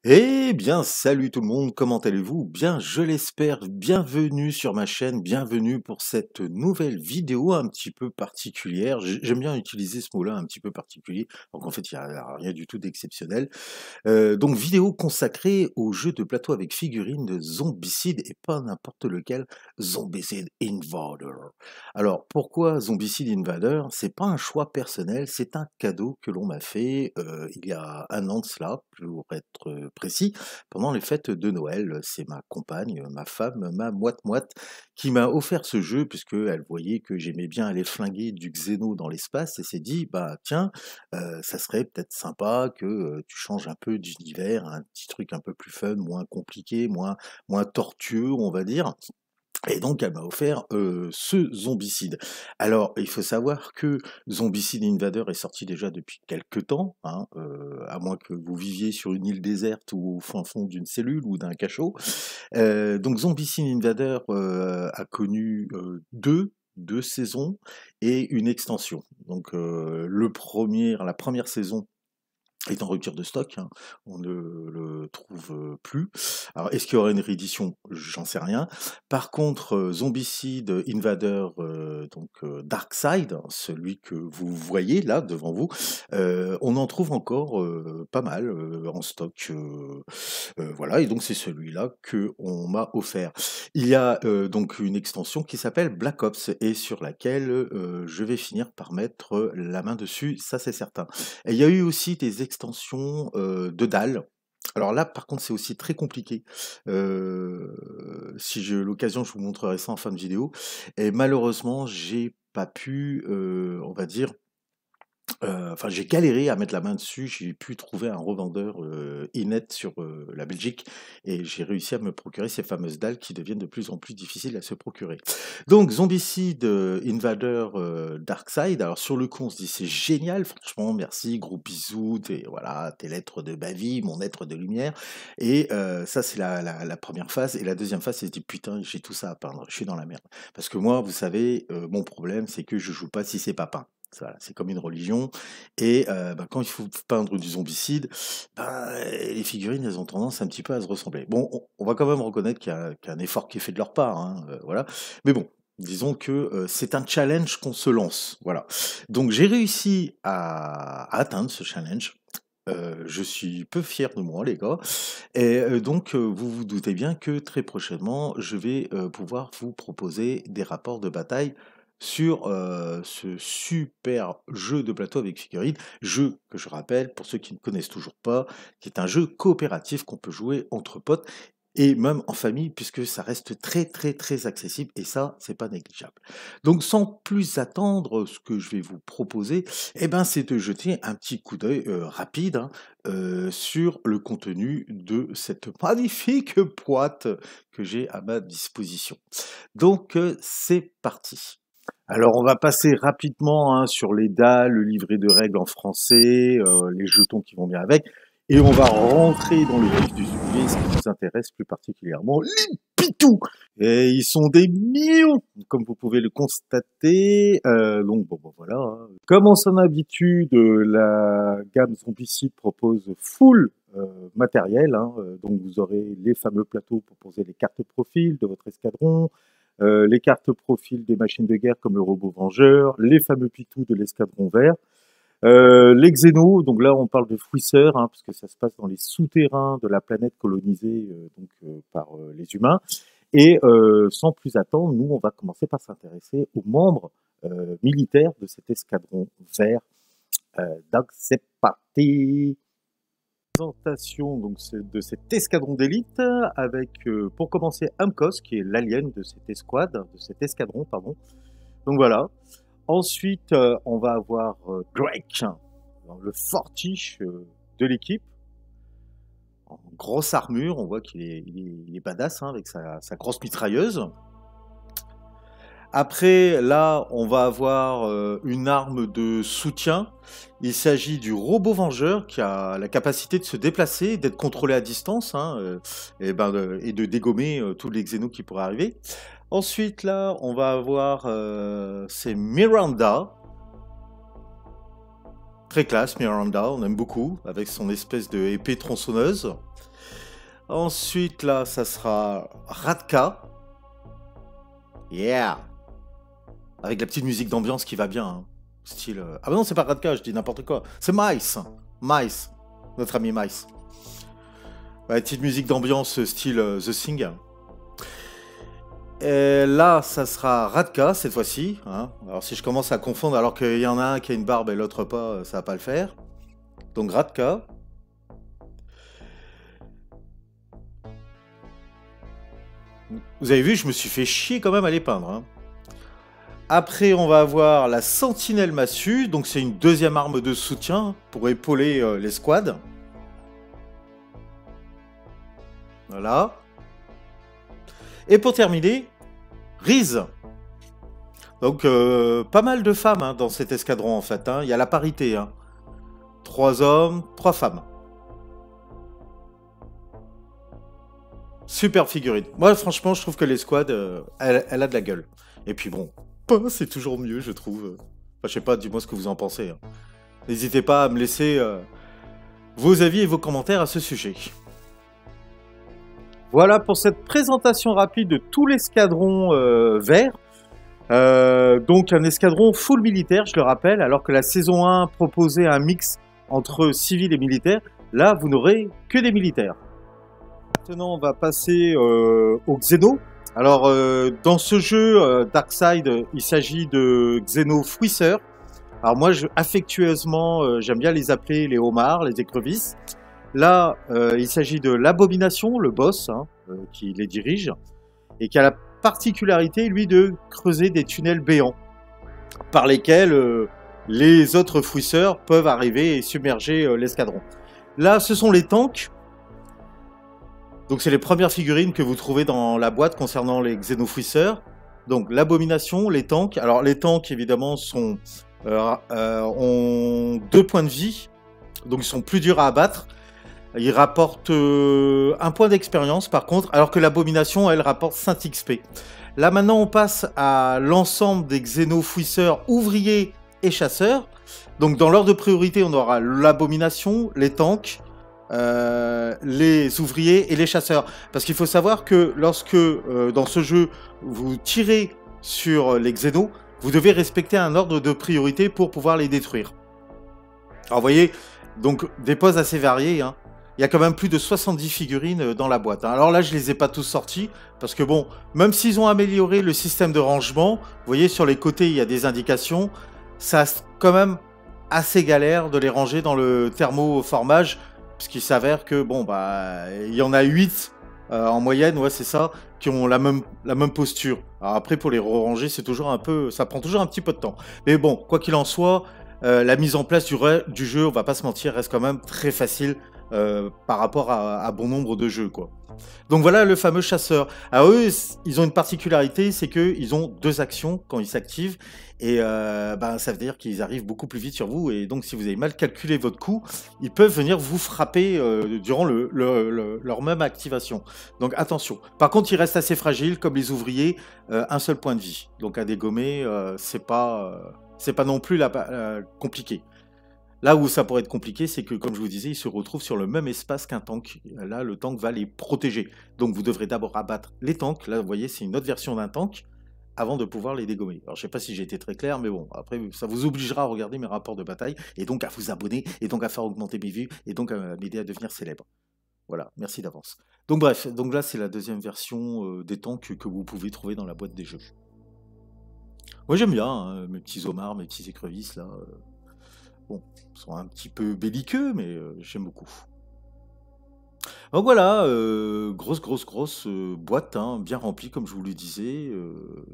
Eh bien, salut tout le monde, comment allez-vous? Bien, je l'espère, bienvenue sur ma chaîne, bienvenue pour cette nouvelle vidéo un petit peu particulière. J'aime bien utiliser ce mot-là, un petit peu particulier, donc en fait, il n'y a rien du tout d'exceptionnel. Donc, vidéo consacrée au jeu de plateau avec figurines de Zombicide, et pas n'importe lequel, Zombicide Invader. Alors, pourquoi Zombicide Invader? C'est pas un choix personnel, c'est un cadeau que l'on m'a fait il y a un an de cela, pour être précis, pendant les fêtes de Noël. C'est ma compagne, ma femme, ma moite-moite, qui m'a offert ce jeu, puisqu'elle voyait que j'aimais bien aller flinguer du Xeno dans l'espace, et s'est dit, bah tiens, ça serait peut-être sympa que tu changes un peu d'univers, un petit truc un peu plus fun, moins compliqué, moins tortueux, on va dire. Et donc elle m'a offert, ce Zombicide. Alors, il faut savoir que Zombicide Invader est sorti déjà depuis quelque temps, hein, à moins que vous viviez sur une île déserte ou au fin fond d'une cellule ou d'un cachot. Donc Zombicide Invader, a connu, 2 saisons et une extension. Donc, la première saison est en rupture de stock, hein, on ne le trouve plus. Alors, est-ce qu'il y aura une réédition? J'en sais rien. Par contre, Zombicide Invader, Darkside, celui que vous voyez là devant vous, on en trouve encore pas mal en stock. Voilà, et donc c'est celui-là que on m'a offert. Il y a donc une extension qui s'appelle Black Ops et sur laquelle je vais finir par mettre la main dessus, ça c'est certain. Et il y a eu aussi des extensions, de dalles. Alors là, par contre, c'est aussi très compliqué. Si j'ai l'occasion, je vous montrerai ça en fin de vidéo. Et malheureusement, j'ai pas pu, on va dire, enfin, j'ai galéré à mettre la main dessus. J'ai pu trouver un revendeur, e-net sur, la Belgique et j'ai réussi à me procurer ces fameuses dalles qui deviennent de plus en plus difficiles à se procurer. Donc Zombicide, Invader, Darkside, alors sur le coup, on se dit: «C'est génial, franchement, merci, gros bisous, tes lettres de ma vie, mon être de lumière» et ça, c'est la 1re phase et la deuxième phase, c'est se dit: «Putain, j'ai tout ça à peindre, je suis dans la merde». Parce que moi, vous savez, mon problème, c'est que je joue pas si c'est pas peint. Voilà, c'est comme une religion et bah, quand il faut peindre du zombicide, bah, les figurines, elles ont tendance un petit peu à se ressembler. Bon, on va quand même reconnaître qu'il y a un effort qui est fait de leur part, hein, voilà. Mais bon, disons que, c'est un challenge qu'on se lance, voilà. Donc j'ai réussi à atteindre ce challenge. Je suis peu fier de moi, les gars et donc vous vous doutez bien que très prochainement, je vais, pouvoir vous proposer des rapports de bataille sur, ce super jeu de plateau avec figurines. Jeu que je rappelle, pour ceux qui ne connaissent toujours pas, qui est un jeu coopératif qu'on peut jouer entre potes et même en famille puisque ça reste très, très, très accessible et ça, c'est pas négligeable. Donc sans plus attendre, ce que je vais vous proposer, eh ben, c'est de jeter un petit coup d'œil, rapide, hein, sur le contenu de cette magnifique boîte que j'ai à ma disposition. Donc, c'est parti. Alors, on va passer rapidement hein, sur les dalles, le livret de règles en français, les jetons qui vont bien avec, et on va rentrer dans le vif du sujet, ce qui nous intéresse plus particulièrement, les pitous. Et ils sont des millions, comme vous pouvez le constater. Donc, bon, voilà. Hein. Comme en son habitude, la gamme Zombicide propose full matériel. Hein, donc, vous aurez les fameux plateaux pour poser les cartes profil de votre escadron, les cartes profil des machines de guerre comme le robot vengeur, les fameux pitous de l'escadron vert, les xénos, donc là on parle de fouisseurs, hein, parce que ça se passe dans les souterrains de la planète colonisée par les humains. Et sans plus attendre, nous on va commencer par s'intéresser aux membres militaires de cet escadron vert. Donc c'est parti. Présentation donc de cet escadron d'élite avec pour commencer Amcos qui est l'alien de cette escouade, de cet escadron pardon. Donc voilà. Ensuite on va avoir Drake, le fortiche de l'équipe, en grosse armure, on voit qu'il est badass hein, avec sa grosse mitrailleuse. Après, là, on va avoir une arme de soutien. Il s'agit du robot vengeur qui a la capacité de se déplacer, d'être contrôlé à distance, hein, et de dégommer tous les xénos qui pourraient arriver. Ensuite, là, on va avoir c'est Miranda. Très classe, Miranda, on aime beaucoup, avec son espèce de épée tronçonneuse. Ensuite, là, ça sera Radka. Yeah! Avec la petite musique d'ambiance qui va bien. Hein. Style. Ah bah non, c'est pas Radka, je dis n'importe quoi. C'est Mice. Mice. Notre ami Mice. Ouais, petite musique d'ambiance style The Thing. Et là, ça sera Radka cette fois-ci. Hein. Alors si je commence à confondre alors qu'il y en a un qui a une barbe et l'autre pas, ça va pas le faire. Donc Radka. Vous avez vu, je me suis fait chier quand même à les peindre. Hein. Après, on va avoir la sentinelle massue. Donc c'est une deuxième arme de soutien pour épauler les squads. Voilà. Et pour terminer, Riz. Donc, pas mal de femmes hein, dans cet escadron, en fait. Hein. Il y a la parité. Hein. 3 hommes, 3 femmes. Super figurine. Moi, franchement, je trouve que l'escouade, elle a de la gueule. Et puis bon, c'est toujours mieux, je trouve. Enfin, je sais pas, dis-moi ce que vous en pensez. Hein. N'hésitez pas à me laisser vos avis et vos commentaires à ce sujet. Voilà pour cette présentation rapide de tout l'escadron vert. Donc un escadron full militaire, je le rappelle, alors que la saison 1 proposait un mix entre civils et militaires. Là, vous n'aurez que des militaires. Maintenant, on va passer au Xeno. Alors, dans ce jeu Darkside, il s'agit de Xeno fouisseurs. Alors moi, affectueusement, j'aime bien les appeler les homards, les écrevisses. Là, il s'agit de l'abomination, le boss, hein, qui les dirige, et qui a la particularité, lui, de creuser des tunnels béants, par lesquels les autres fouisseurs peuvent arriver et submerger l'escadron. Là, ce sont les tanks. Donc c'est les premières figurines que vous trouvez dans la boîte concernant les xénofouisseurs. Donc l'abomination, les tanks. Alors les tanks, évidemment, ont 2 points de vie, donc ils sont plus durs à abattre. Ils rapportent 1 point d'expérience par contre, alors que l'abomination, elle, rapporte 5 XP. Là maintenant, on passe à l'ensemble des xénofouisseurs ouvriers et chasseurs. Donc dans l'ordre de priorité, on aura l'abomination, les tanks, les ouvriers et les chasseurs. Parce qu'il faut savoir que lorsque, dans ce jeu, vous tirez sur les xénos, vous devez respecter un ordre de priorité pour pouvoir les détruire. Alors vous voyez, donc des poses assez variées, hein. Il y a quand même plus de 70 figurines dans la boîte. Hein. Alors là, je les ai pas tous sortis, parce que bon, même s'ils ont amélioré le système de rangement, vous voyez, sur les côtés, il y a des indications, ça reste quand même assez galère de les ranger dans le thermoformage, parce qu'il s'avère que, bon, bah, il y en a 8 en moyenne, ouais, c'est ça, qui ont la même posture. Alors après, pour les ranger, c'est toujours un peu, ça prend toujours un petit peu de temps. Mais bon, quoi qu'il en soit, la mise en place du jeu, on va pas se mentir, reste quand même très facile par rapport à bon nombre de jeux, quoi. Donc voilà le fameux chasseur. Alors eux, ils ont une particularité, c'est qu'ils ont 2 actions quand ils s'activent, et ben, ça veut dire qu'ils arrivent beaucoup plus vite sur vous, et donc si vous avez mal calculé votre coup, ils peuvent venir vous frapper durant leur même activation. Donc attention. Par contre, ils restent assez fragiles, comme les ouvriers, 1 seul point de vie. Donc à dégommer, c'est pas non plus compliqué. Là où ça pourrait être compliqué, c'est que, comme je vous disais, ils se retrouvent sur le même espace qu'un tank. Là, le tank va les protéger. Donc, vous devrez d'abord abattre les tanks. Là, vous voyez, c'est une autre version d'un tank, avant de pouvoir les dégommer. Alors, je ne sais pas si j'ai été très clair, mais bon, après, ça vous obligera à regarder mes rapports de bataille, et donc à vous abonner, et donc à faire augmenter mes vues, et donc à m'aider à devenir célèbre. Voilà, merci d'avance. Donc bref, donc là, c'est la deuxième version des tanks que vous pouvez trouver dans la boîte des jeux. Moi, j'aime bien, hein, mes petits homards, mes petits écrevisses, là... Bon, ils sont un petit peu belliqueux, mais j'aime beaucoup. Donc voilà, grosse boîte, hein, bien remplie, comme je vous le disais.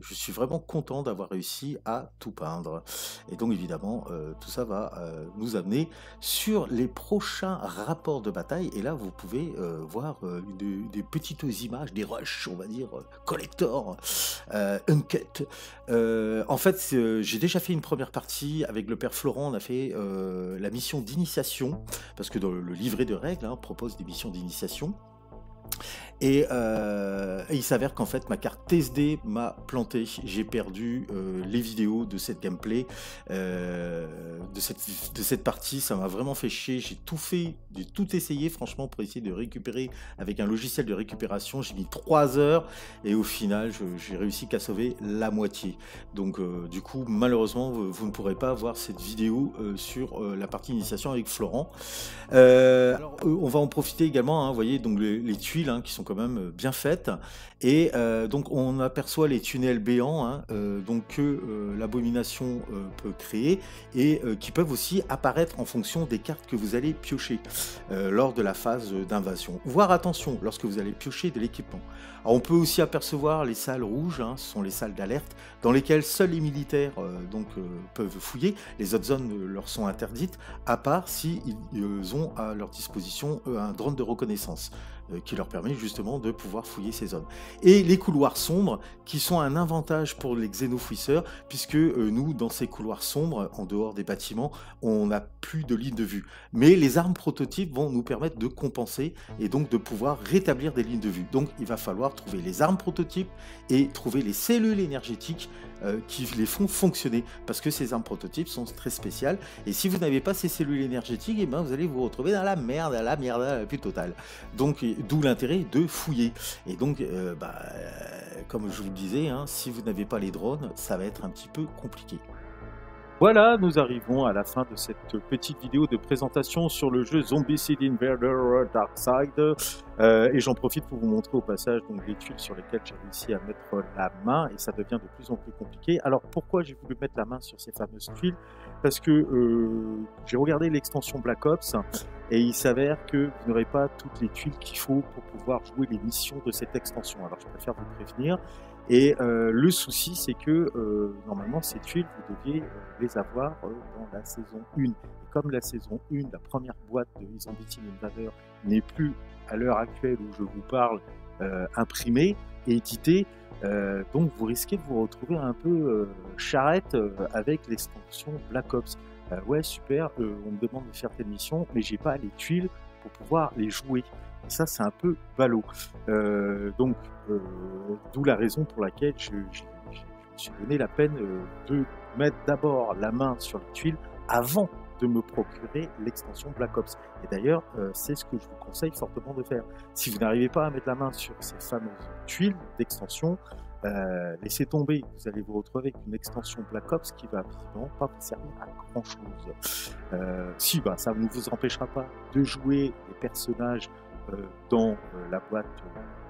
Je suis vraiment content d'avoir réussi à tout peindre. Et donc évidemment, tout ça va nous amener sur les prochains rapports de bataille. Et là, vous pouvez voir des petites images, des rushs, on va dire, collector, uncut. En fait, j'ai déjà fait une première partie avec le père Florent. On a fait la mission d'initiation, parce que dans le livret de règles, hein, propose des missions d'initiation. Et il s'avère qu'en fait, ma carte TSD m'a planté. J'ai perdu les vidéos de cette gameplay, de cette partie. Ça m'a vraiment fait chier. J'ai tout essayé, franchement, pour essayer de récupérer avec un logiciel de récupération. J'ai mis 3 heures et au final, j'ai réussi qu'à sauver la moitié. Donc, du coup, malheureusement, vous ne pourrez pas voir cette vidéo sur la partie initiation avec Florent. Alors, on va en profiter également, hein, vous voyez, donc les tuiles hein, qui sont quand même bien faites. Et donc, on aperçoit les tunnels béants hein, donc que l'abomination peut créer et qui peuvent aussi apparaître en fonction des cartes que vous allez piocher lors de la phase d'invasion. Voire attention, lorsque vous allez piocher de l'équipement. Alors, on peut aussi apercevoir les salles rouges, hein, ce sont les salles d'alerte, dans lesquelles seuls les militaires peuvent fouiller. Les autres zones leur sont interdites, à part si ils ont à leur disposition un drone de reconnaissance qui leur permet justement de pouvoir fouiller ces zones. Et les couloirs sombres qui sont un avantage pour les xénofouisseurs puisque nous, dans ces couloirs sombres, en dehors des bâtiments, on n'a plus de ligne de vue. Mais les armes prototypes vont nous permettre de compenser et donc de pouvoir rétablir des lignes de vue. Donc il va falloir trouver les armes prototypes et trouver les cellules énergétiques qui les font fonctionner parce que ces armes prototypes sont très spéciales et si vous n'avez pas ces cellules énergétiques, eh ben, vous allez vous retrouver dans la merde la plus totale. Donc d'où l'intérêt de fouiller. Et donc comme je vous le disais, hein, si vous n'avez pas les drones, ça va être un petit peu compliqué. Voilà, nous arrivons à la fin de cette petite vidéo de présentation sur le jeu Zombicide Invader Darkside. Et j'en profite pour vous montrer au passage donc, les tuiles sur lesquelles j'ai réussi à mettre la main et ça devient de plus en plus compliqué. Alors pourquoi j'ai voulu mettre la main sur ces fameuses tuiles? Parce que j'ai regardé l'extension Black Ops et il s'avère que vous n'aurez pas toutes les tuiles qu'il faut pour pouvoir jouer les missions de cette extension. Alors je préfère vous prévenir. Et le souci, c'est que normalement, ces tuiles, vous deviez les avoir dans la saison 1. Et comme la saison 1, la première boîte de Zombicide Invader n'est plus, à l'heure actuelle où je vous parle, imprimée et éditée, donc vous risquez de vous retrouver un peu charrette avec l'extension Black Ops. Ouais, super, on me demande de faire telle mission, mais j'ai pas les tuiles pour pouvoir les jouer. Et ça, c'est un peu ballot. D'où la raison pour laquelle je me suis donné la peine de mettre d'abord la main sur les tuiles avant de me procurer l'extension Black Ops. Et d'ailleurs, c'est ce que je vous conseille fortement de faire. Si vous n'arrivez pas à mettre la main sur ces fameuses tuiles d'extension, laissez tomber, vous allez vous retrouver avec une extension Black Ops qui va visiblement pas vous servir à grand chose. Ça ne vous empêchera pas de jouer les personnages dans la boîte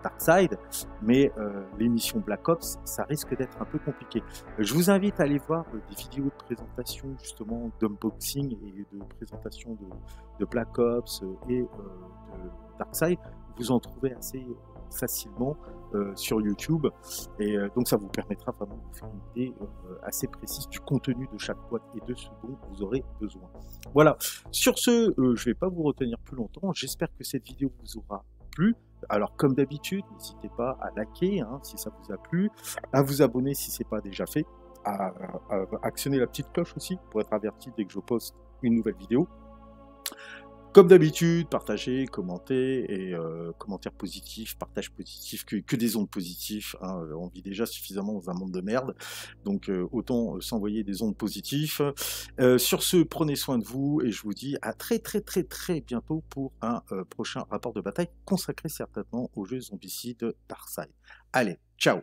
Darkside, mais les missions Black Ops, ça risque d'être un peu compliqué. Je vous invite à aller voir des vidéos de présentation justement d'unboxing et de présentation de Black Ops et de Darkside. Vous en trouvez assez facilement sur YouTube et donc ça vous permettra vraiment de vous faire une idée assez précise du contenu de chaque boîte et de ce dont vous aurez besoin. Voilà, sur ce, je ne vais pas vous retenir plus longtemps, j'espère que cette vidéo vous aura plu. Alors comme d'habitude, n'hésitez pas à liker hein, si ça vous a plu, à vous abonner si ce n'est pas déjà fait, à actionner la petite cloche aussi pour être averti dès que je poste une nouvelle vidéo. Comme d'habitude, partagez, commentez et commentaires positifs, partage positif, que des ondes positives. Hein, on vit déjà suffisamment dans un monde de merde, donc autant s'envoyer des ondes positives. Sur ce, prenez soin de vous et je vous dis à très bientôt pour un prochain rapport de bataille consacré certainement au jeu Zombicide Darkside. Allez, ciao!